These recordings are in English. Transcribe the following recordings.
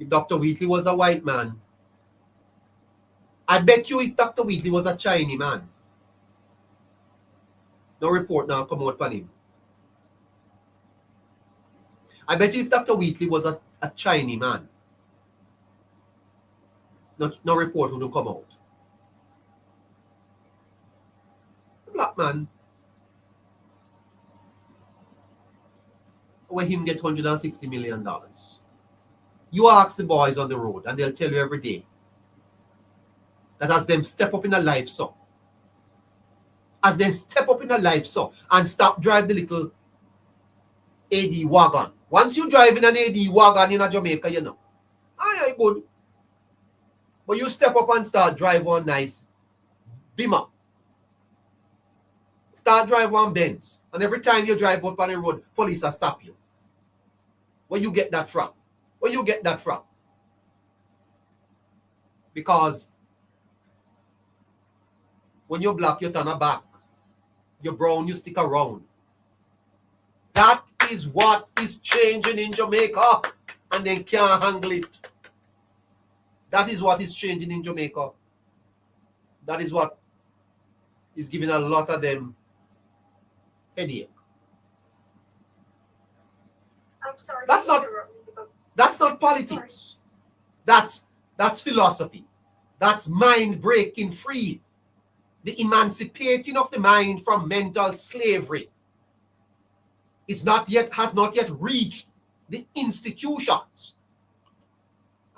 If Dr. Wheatley was a white man, I bet you if Dr. Wheatley was a Chinese man, no report now come out upon him. I bet you if Dr. Wheatley was a Chinese man, no report would come out. A black man, where him get $160 million. You ask the boys on the road and they'll tell you every day that as them step up in a life so, as they step up in a life so and stop drive the little AD wagon. Once you drive in an AD wagon in a Jamaica, you know, aye, good. But you step up and start drive one nice Beamer. Start drive one Benz. And every time you drive up on the road, police will stop you. Where you get that from? Where you get that from? Because when you're black, you turn a back. You're brown, you stick around. That is what is changing in Jamaica. And they can't handle it. That is what is changing in Jamaica. That is what is giving a lot of them headache. I'm sorry. That's not politics. That's philosophy. That's mind breaking free. The emancipating of the mind from mental slavery has not yet reached the institutions.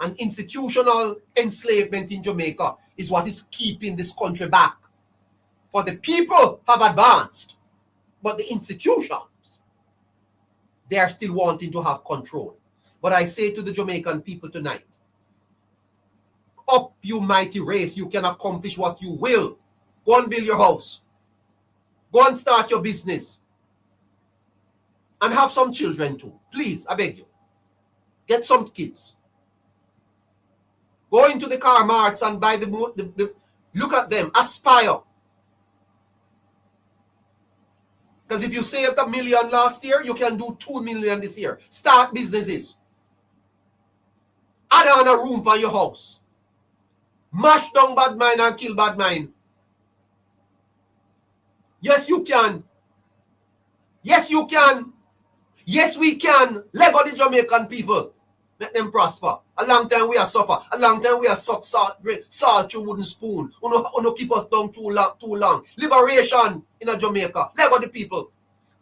And institutional enslavement in Jamaica is what is keeping this country back. For the people have advanced, but the institutions, they are still wanting to have control. But I say to the Jamaican people tonight, up you mighty race, you can accomplish what you will. Go and build your house. Go and start your business. And have some children too. Please, I beg you. Get some kids. Go into the car marts and buy the look at them. Aspire. Because if you saved $1 million last year, you can do $2 million this year. Start businesses. Add on a room for your house. Mash down bad mind and kill bad mind. Yes, you can. Yes, you can. Yes, we can. Lego the Jamaican people. Make them prosper. A long time we are suffer. A long time we are suck salt through wooden spoon. Uno keep us down too long. Liberation in a Jamaica. Lego the people.